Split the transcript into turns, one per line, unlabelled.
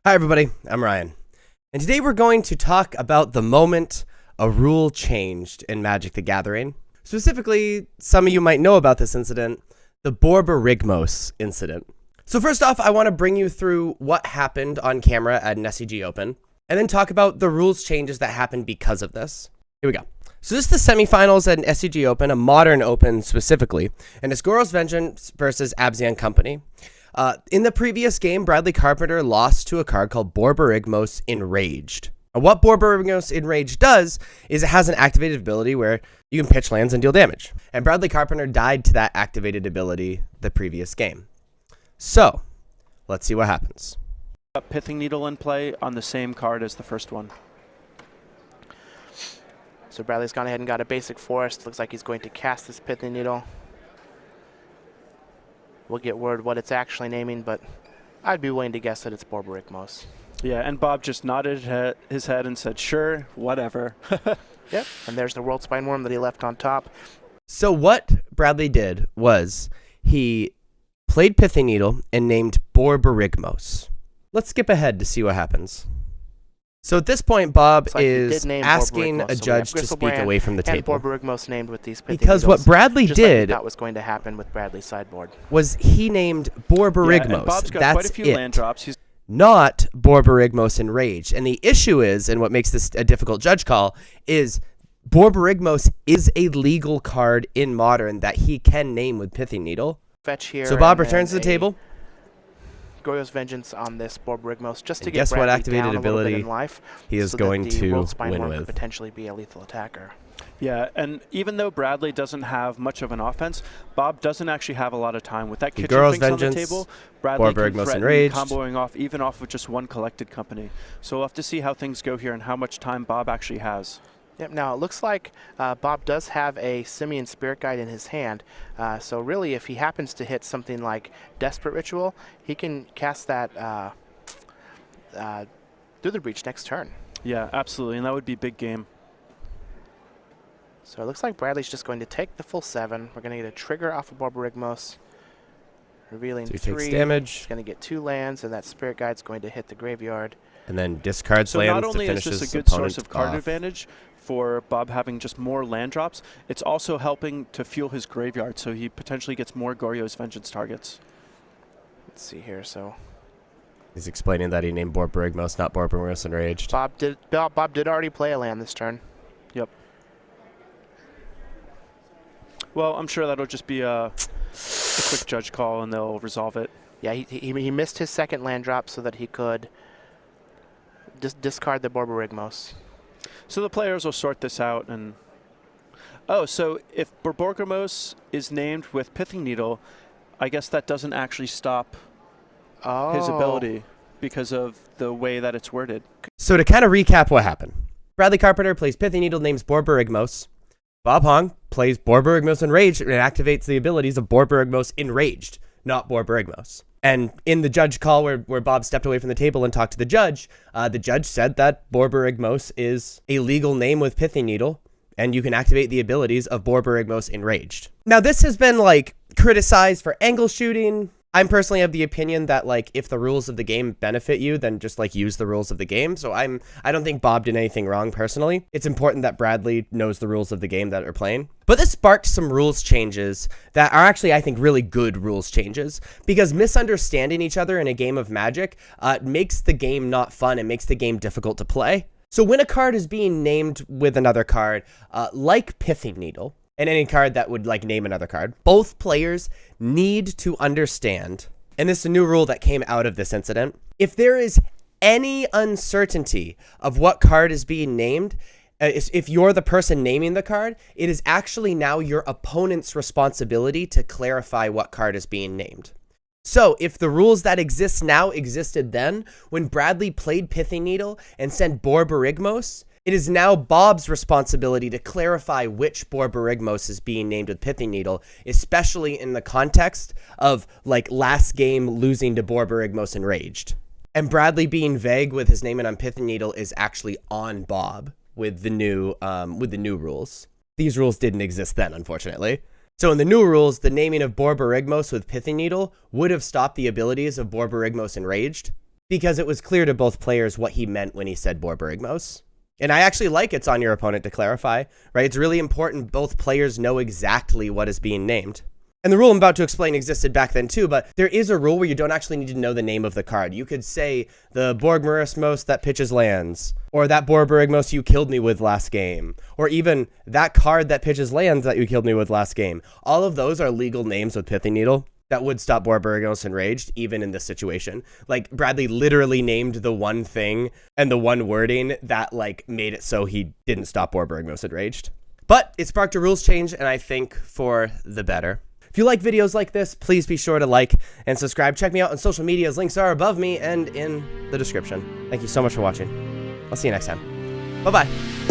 Hi everybody, I'm Ryan, and today we're going to talk about the moment a rule changed in Magic the Gathering. Specifically, some of you might know about this incident, the Borborygmos Incident. So first off, I want to bring you through what happened on camera at an SCG Open, and then talk about the rules changes that happened because of this. Here we go. So this is the semifinals at an SCG Open, a modern Open specifically, and it's Goros Vengeance versus Abzian Company. In the previous game, Bradley Carpenter lost to a card called Borborygmos Enraged. And what Borborygmos Enraged does is it has an activated ability where you can pitch lands and deal damage. And Bradley Carpenter died to that activated ability the previous game. So, let's see what happens.
Pithing Needle in play on the same card as the first one.
So Bradley's gone ahead and got a basic forest. Looks like he's going to cast this Pithing Needle. We'll get word what it's actually naming, but I'd be willing to guess that it's Borborygmos.
Yeah, and Bob just nodded his head and said, sure, whatever.
Yep, and there's the World Spine Worm that he left on top.
So what Bradley did was he played Pithing Needle and named Borborygmos. Let's skip ahead to see what happens. So at this point, Bob is asking a judge to speak away from the table.
And Borborygmos named with these Pithing
because
Needles,
what Bradley did
like that was going to happen with Bradley's sideboard
was he named Borborygmos.
Yeah, and Bob's got
That's
quite a few land drops.
Not Borborygmos Enraged. And the issue is, and what makes this a difficult judge call, is Borborygmos is a legal card in Modern that he can name with Pithing Needle.
Fetch here.
So Bob returns to the table.
Goyo's Vengeance on this Borborygmos just to
And
get
guess
Bradley
what activated
down a little
ability
bit in life,
he is
so
going
that the
to
World Spine
win
Worm
with.
could potentially be a lethal attacker.
Yeah, and even though Bradley doesn't have much of an offense, Bob doesn't actually have a lot of time. With that kitchen
Goros
Finks on the
Vengeance,
table, Bradley can
Borborygmos
threaten
Enraged.
comboing off even off of just one collected company. So we'll have to see how things go here and how much time Bob actually has.
Yep. Now it looks like Bob does have a Simian Spirit Guide in his hand. So really, if he happens to hit something like Desperate Ritual, he can cast that through the breach next turn.
Yeah, absolutely, and that would be big game.
So it looks like Bradley's just going to take the full 7. We're going to get a trigger off of Borborygmos, revealing
So he
3.
takes damage.
He's going to get 2 lands, and that Spirit Guide's going to hit the graveyard.
And then discards
So
lands
not
to
only
finish
is this
his
a good source
opponent
of card
off.
advantage for Bob having just more land drops, it's also helping to fuel his graveyard, so he potentially gets more Goyo's Vengeance targets.
Let's see here. So
He's explaining that he named Borborygmos, not Borborygmos Enraged.
Bob did already play a land this turn.
Yep. Well, I'm sure that'll just be a quick judge call, and they'll resolve it.
Yeah, he missed his second land drop so that he could discard the Borborygmos.
So the players will sort this out, and so if Borborygmos is named with Pithing Needle, I guess that doesn't actually stop his ability because of the way that it's worded.
So to kind of recap what happened. Bradley Carpenter plays Pithing Needle, names Borborygmos. Bob Hong plays Borborygmos Enraged and activates the abilities of Borborygmos Enraged, not Borborygmos. And in the judge call where Bob stepped away from the table and talked to the judge said that Borborygmos is a legal name with Pithing Needle, and you can activate the abilities of Borborygmos Enraged. Now this has been criticized for angle shooting. I'm personally of the opinion that if the rules of the game benefit you, then just use the rules of the game. So I don't think Bob did anything wrong personally. It's important that Bradley knows the rules of the game that are playing. But this sparked some rules changes that are actually, I think, really good rules changes, because misunderstanding each other in a game of Magic makes the game not fun and makes the game difficult to play. So when a card is being named with another card, like Pithing Needle, and any card that would name another card, both players need to understand, and this is a new rule that came out of this incident, if there is any uncertainty of what card is being named, if you're the person naming the card, it is actually now your opponent's responsibility to clarify what card is being named. So if the rules that exist now existed then, when Bradley played Pithing Needle and sent Borborygmos, it is now Bob's responsibility to clarify which Borborygmos is being named with Pithing Needle, especially in the context of last game losing to Borborygmos Enraged. And Bradley being vague with his naming on Pithing Needle is actually on Bob with the new rules. These rules didn't exist then, unfortunately. So in the new rules, the naming of Borborygmos with Pithing Needle would have stopped the abilities of Borborygmos Enraged. because it was clear to both players what he meant when he said Borborygmos. And I actually like it's on your opponent to clarify, right? It's really important both players know exactly what is being named. And the rule I'm about to explain existed back then too, but there is a rule where you don't actually need to know the name of the card. You could say the Borborygmos that pitches lands, or that Borborygmos you killed me with last game, or even that card that pitches lands that you killed me with last game. All of those are legal names with Pithing Needle that would stop Borborygmos Enraged, even in this situation. Like, Bradley literally named the one thing and the one wording that, like, made it so he didn't stop Borborygmos Enraged. But it sparked a rules change, and I think for the better. If you like videos like this, please be sure to like and subscribe. Check me out on social medias. Links are above me and in the description. Thank you so much for watching. I'll see you next time. Bye-bye.